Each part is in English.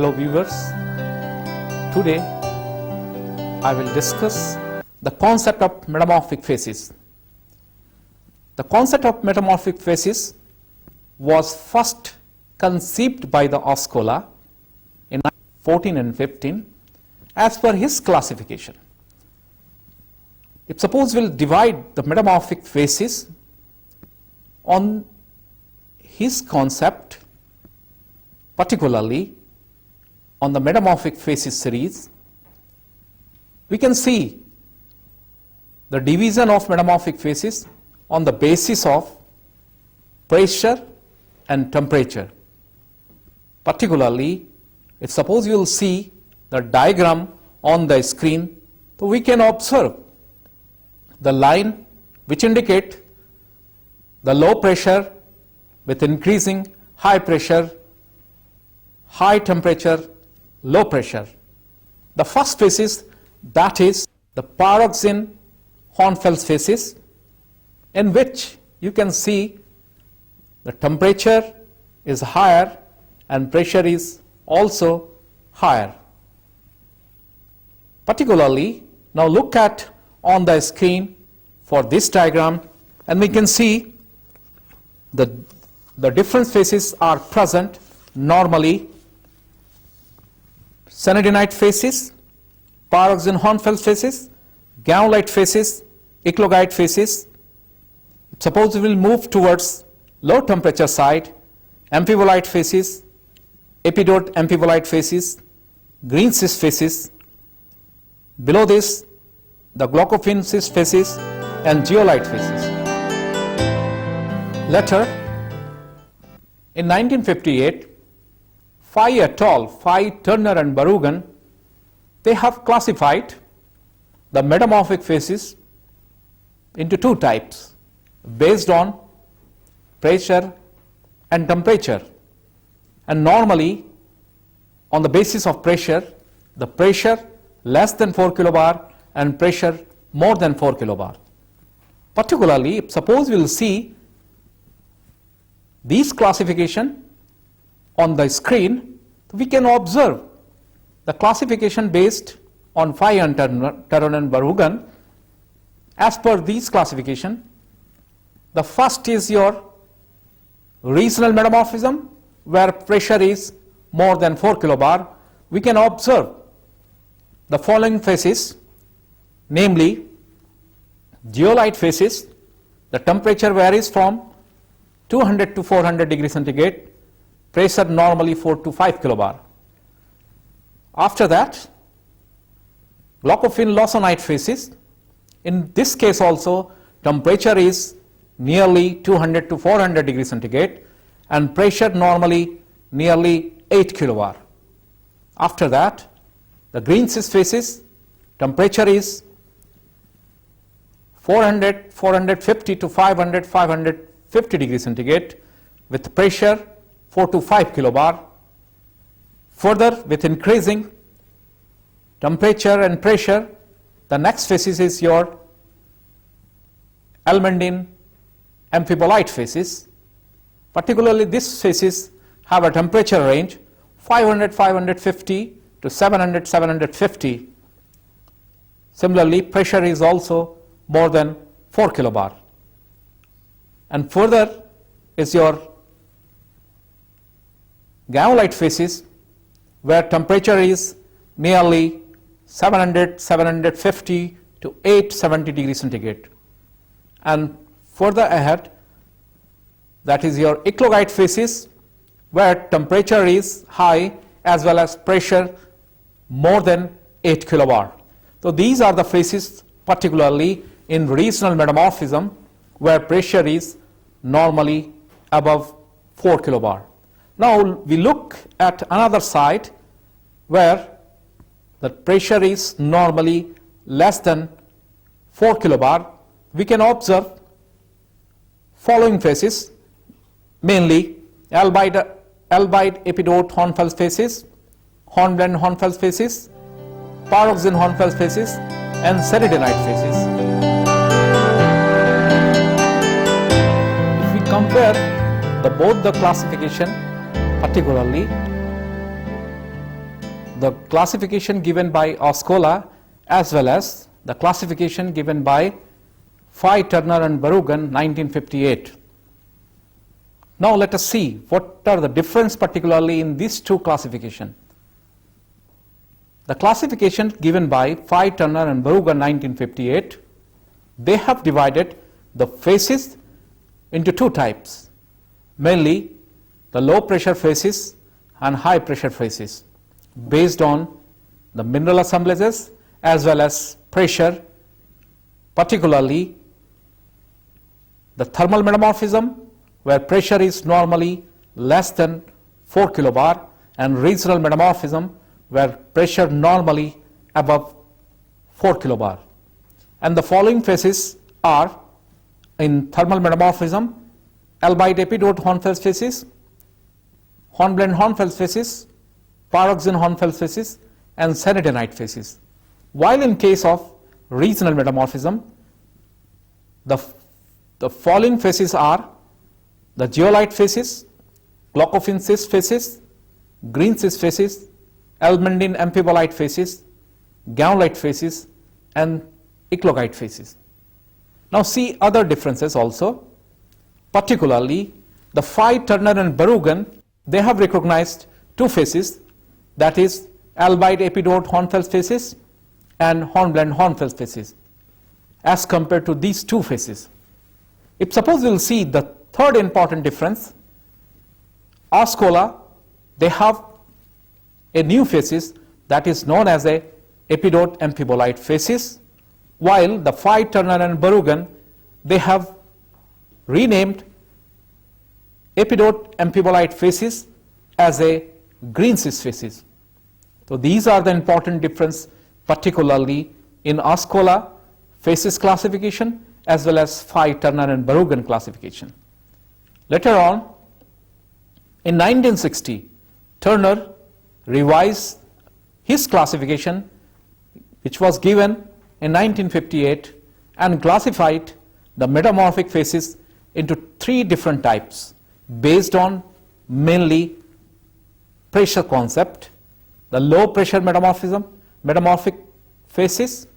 Hello viewers, today I will discuss the concept of metamorphic facies. The concept of metamorphic facies was first conceived by the Oscola in 14 and 15 as per his classification. If suppose we will divide the metamorphic facies on his concept, particularly on the metamorphic facies series, we can see the division of metamorphic facies on the basis of pressure and temperature. Particularly, if suppose you will see the diagram on the screen, so we can observe the line which indicate the low pressure with increasing high pressure, high temperature, low pressure. The first facies, that is the pyroxene-Hornfels facies, in which you can see the temperature is higher and pressure is also higher. Particularly, now look at on the screen for this diagram, and we can see the different facies are present. Normally, cyanidinite facies, pyroxene-Hornfels facies, gaulite facies, eclogite facies. Suppose we will move towards low temperature side, amphibolite facies, epidote amphibolite facies, green cyst facies. Below this, the glaucophene cyst facies and zeolite facies. Later, in 1958, Fye et al., Fye, Turner and Barugan, they have classified the metamorphic facies into two types based on pressure and temperature. And normally, on the basis of pressure, the pressure less than 4 kilobar and pressure more than 4 kilobar. Particularly, suppose we will see these classification on the screen, we can observe the classification based on Fye and Turner and Barugan. As per these classification, the first is your regional metamorphism, where pressure is more than 4 kilobar. We can observe the following facies, namely zeolite facies. The temperature varies from 200 to 400 degrees centigrade, pressure normally 4 to 5 kilobar. After that, glaucophene lawsonite facies. In this case also, temperature is nearly 200 to 400 degrees centigrade and pressure normally nearly 8 kilobar. After that, the green cyst facies, temperature is 400, 450 to 500, 550 degrees centigrade with pressure 4 to 5 kilobar. Further, with increasing temperature and pressure, the next facies is your almandine amphibolite facies. Particularly, this facies have a temperature range 500, 550 to 700, 750. Similarly, pressure is also more than 4 kilobar. And further is your gaulite facies, where temperature is nearly 700, 750 to 870 degrees centigrade. And further ahead, that is your eclogite facies, where temperature is high as well as pressure more than 8 kilobar. So these are the facies particularly in regional metamorphism, where pressure is normally above 4 kilobar. Now we look at another side where the pressure is normally less than 4 kilobar. We can observe following facies, mainly albide epidote Hornfels facies, hornblende Hornfels facies, pyroxene-Hornfels facies, and cyanidinite facies. If we compare both the classification, particularly the classification given by Oscola as well as the classification given by Fye, Turner and Berrugan 1958. Now let us see what are the difference particularly in these two classifications. The classification given by Fye, Turner and Berrugan 1958, they have divided the facies into two types, mainly the low pressure facies and high pressure facies, based on the mineral assemblages as well as pressure, particularly the thermal metamorphism, where pressure is normally less than 4 kilobar, and regional metamorphism, where pressure normally above 4 kilobar. And the following phases are: in thermal metamorphism, Albite Epidote Hornfels phases, Hornblende Hornfels phases, Pyroxene Hornfels phases, and Sanidenite phases. While in case of regional metamorphism, the following phases are the zeolite phases, glaucophene cyst phases, green cyst phases, elmendine amphibolite phases, gaulite phases, and eclogite phases. Now see other differences also, particularly the Fye, Turner and Berrugan, they have recognized two phases, that is Albite Epidote Hornfels phases and Hornblende Hornfels phases, as compared to these two phases. If suppose we will see the third important difference, Oscola, they have a new phases that is known as a epidote amphibolite phases, while the Fye, Turner and Berrugan, they have renamed epidote amphibolite phases as a green cyst phases. So these are the important difference, particularly in Oscola phases classification as well as Fye, Turner and Berrugan classification. Later on, in 1960, Turner revised his classification, which was given in 1958, and classified the metamorphic phases into three different types based on mainly pressure concept: the low pressure metamorphic phases,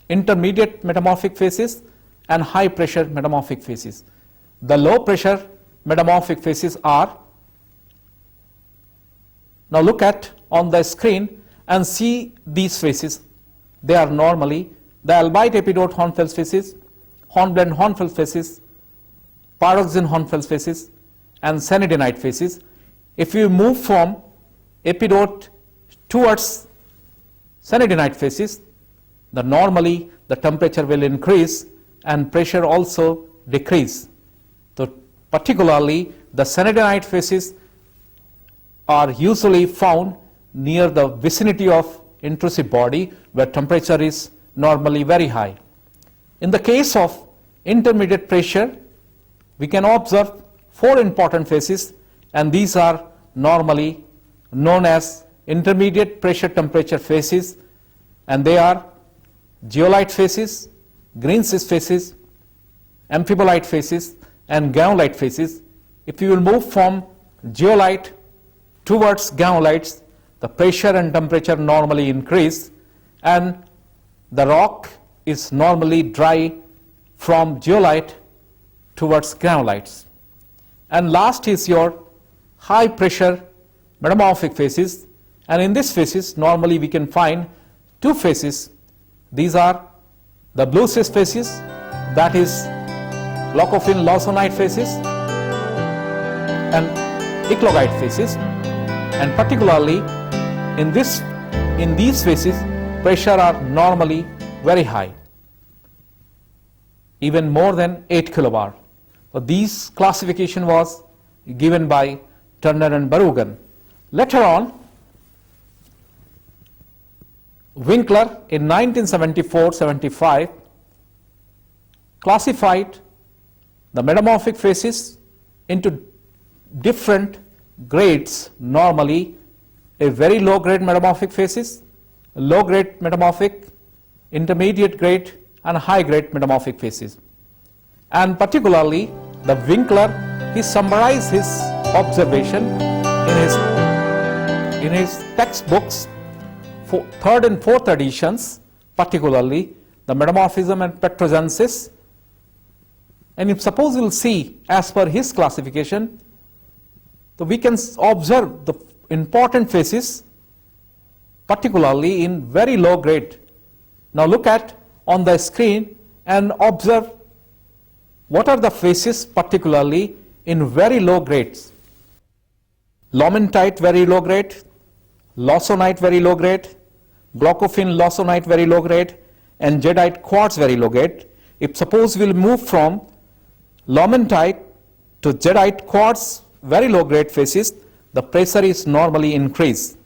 intermediate metamorphic phases, and high pressure metamorphic phases. The low pressure metamorphic phases are, now look at on the screen and see these phases. They are normally the Albite Epidote Hornfels phases, Hornblende Hornfels phases, Pyroxene Hornfels phases, and Sanidenite phases. If you move from epidote towards Sanidenite phases, normally the temperature will increase and pressure also decrease. So particularly the Sanidenite phases are usually found near the vicinity of intrusive body, where temperature is normally very high. In the case of intermediate pressure, we can observe four important phases, and these are normally known as intermediate pressure temperature phases, and they are zeolite phases, green cyst phases, amphibolite phases, and gaulite phases. If you will move from zeolite towards gaulites, the pressure and temperature normally increase, and the rock is normally dry from zeolite towards gaulites. And last is your high pressure metamorphic phases, and in this phases normally we can find two phases. These are the blue cyst phases, that is glaucophene lawsonite phases, and eclogite phases. And particularly in these phases, pressure are normally very high, even more than 8 kilobar. So this classification was given by Turner and Berrugan. Later on, Winkler in 1974-75 classified the metamorphic phases into different grades, normally a very low grade metamorphic phases, low grade metamorphic, intermediate grade, and high grade metamorphic phases. And particularly the Winkler, he summarized his observation in his textbooks third and fourth editions, particularly the Metamorphism and Petrogenesis. And if suppose we will see as per his classification, so we can observe the important phases, particularly in very low grade. Now look at on the screen and observe what are the phases particularly in very low grades. Lomentite very low grade, lawsonite very low grade, glaucophene lawsonite very low grade, and jadeite quartz very low grade. If suppose we will move from lomentite to jadeite quartz very low grade phases, the pressure is normally increased.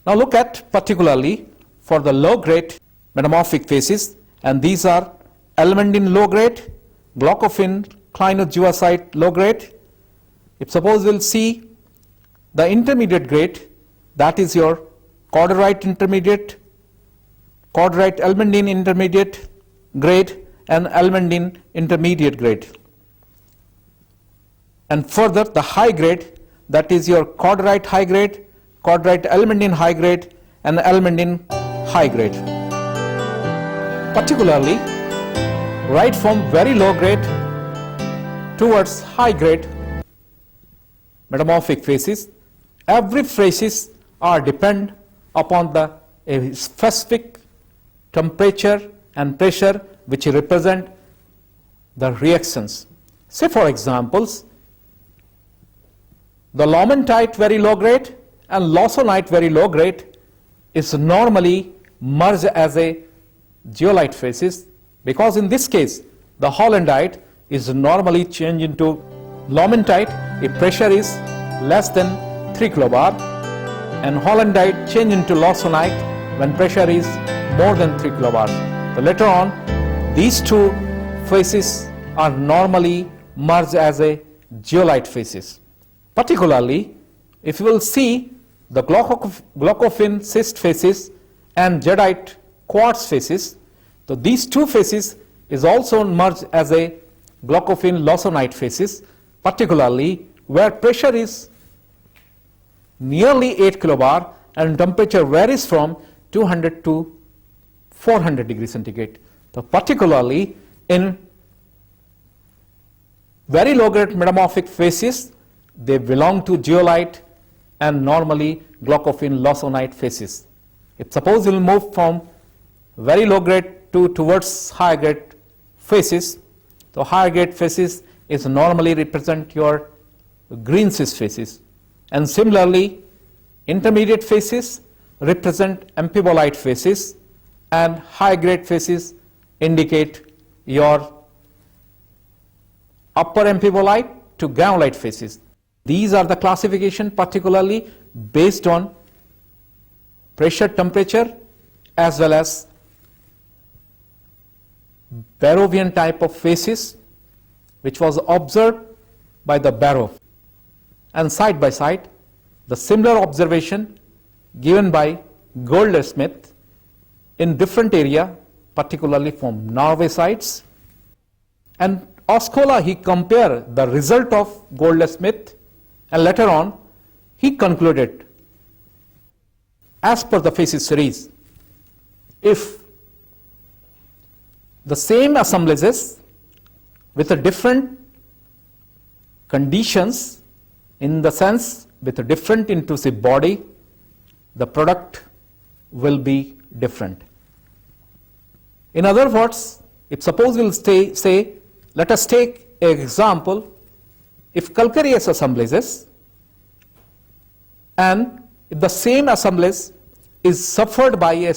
Now look at particularly for the low grade metamorphic phases, and these are almandine low grade, glaucophene clinogeosite low grade. If suppose we will see the intermediate grade, that is your corderite intermediate, corderite almandine intermediate grade, and almandine intermediate grade. And further the high grade, that is your corderite high grade, corderite almandine high grade, and almandine high grade. Particularly right from very low grade towards high grade metamorphic phases, every phases are depend upon the specific temperature and pressure which represent the reactions. Say for examples, the lomentite very low grade and lawsonite very low grade is normally merged as a zeolite phases, because in this case the hollandite is normally changed into lomentite if pressure is less than 3 kilobar, and hollandite change into lawsonite when pressure is more than 3 kilobars. So later on these two phases are normally merged as a zeolite phases. Particularly if you will see the glaucophene schist phases and jadeite quartz phases, so these two phases is also merged as a glaucophene lawsonite phases, particularly where pressure is nearly 8 kilobar and temperature varies from 200 to 400 degrees centigrade. So particularly in very low grade metamorphic phases, they belong to zeolite and normally glaucophene lawsonite phases. If suppose we will move from very low grade towards high grade phases, so higher grade phases is normally represent your green schist phases, and similarly intermediate phases represent amphibolite phases, and high grade phases indicate your upper amphibolite to granulite phases. These are the classification particularly based on pressure, temperature, as well as Barrovian type of phases which was observed by the Barrow, and side by side the similar observation given by Goldsmith in different area, particularly from Norway sites. And Oscola, he compared the result of Goldsmith, and later on he concluded as per the phases series, if the same assemblages with a different conditions, in the sense with a different intrusive body, the product will be different. In other words, if suppose we'll say, let us take an example, if calcareous assemblages and if the same assemblage is suffered by a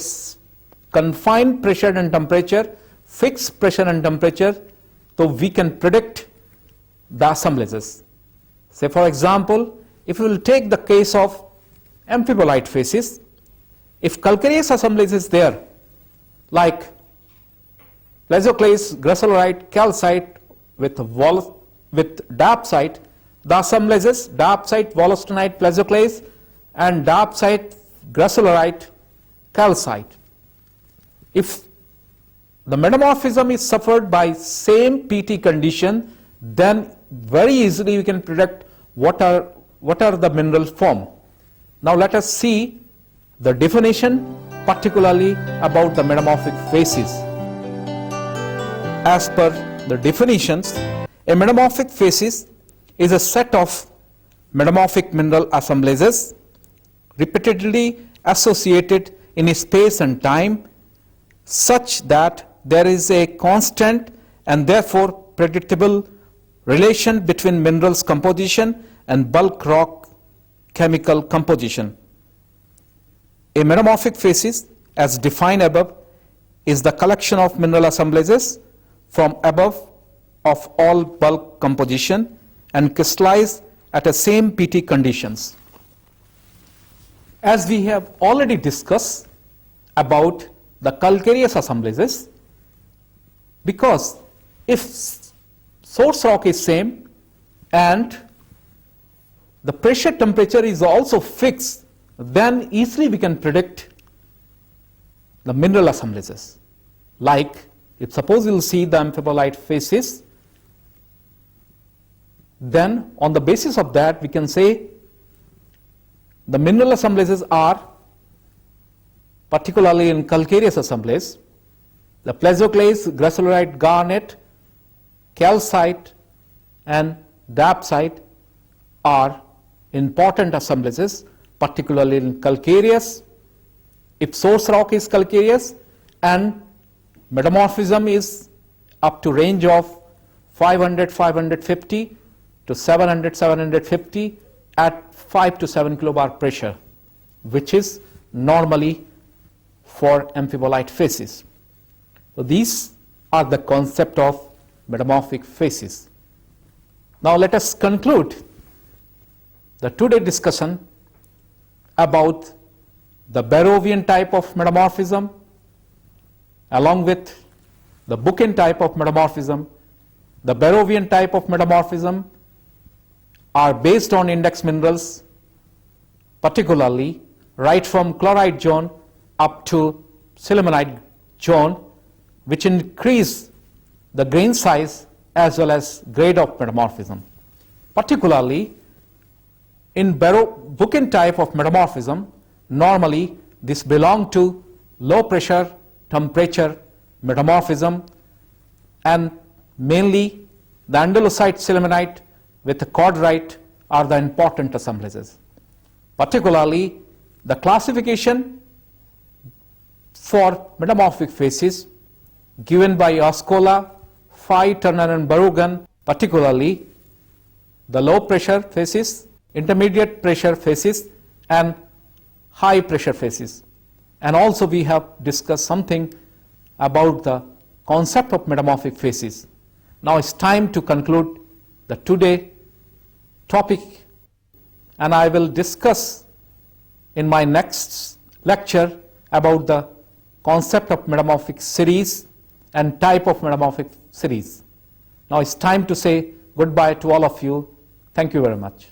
confined pressure and temperature, fixed pressure and temperature, so we can predict the assemblages. Say for example, if we will take the case of amphibolite phases, if calcareous assemblage is there like plesioclase, gracilorite, calcite with diopside, the assemblages diopside, wollastonite, plesioclase, and diopside, gracilorite, calcite. If the metamorphism is suffered by same PT condition, then very easily we can predict what are the mineral form. Now let us see the definition, particularly about the metamorphic facies. As per the definitions, a metamorphic facies is a set of metamorphic mineral assemblages repeatedly associated in space and time such that there is a constant and therefore predictable relation between minerals composition and bulk rock chemical composition. A metamorphic facies, as defined above, is the collection of mineral assemblages from above of all bulk composition and crystallize at the same PT conditions. As we have already discussed about the calcareous assemblages, because if source rock is same and the pressure temperature is also fixed, then easily we can predict the mineral assemblages. Like if suppose you will see the amphibolite facies, then on the basis of that we can say the mineral assemblages are, particularly in calcareous assemblage, the plesioclase, gracilorite, garnet, calcite and dapsite are important assemblages, particularly in calcareous. If source rock is calcareous and metamorphism is up to range of 500, 550 to 700, 750 at 5 to 7 kilobar pressure, which is normally for amphibolite facies. So these are the concept of metamorphic facies. Now let us conclude the today discussion about the Barrovian type of metamorphism along with the Buchan type of metamorphism. The Barrovian type of metamorphism are based on index minerals, particularly right from chloride zone up to sillimanite zone, which increase the grain size as well as grade of metamorphism. Particularly in Buchan type of metamorphism, normally this belong to low pressure temperature metamorphism, and mainly the andalusite sillimanite with the cordite are the important assemblages. Particularly the classification for metamorphic facies given by Oscola, Fay, Turner and Barugan, particularly the low pressure facies, intermediate pressure facies and high pressure facies. And also we have discussed something about the concept of metamorphic facies. Now it's time to conclude the today topic, and I will discuss in my next lecture about the concept of metamorphic series and type of metamorphic series. Now it's time to say goodbye to all of you. Thank you very much.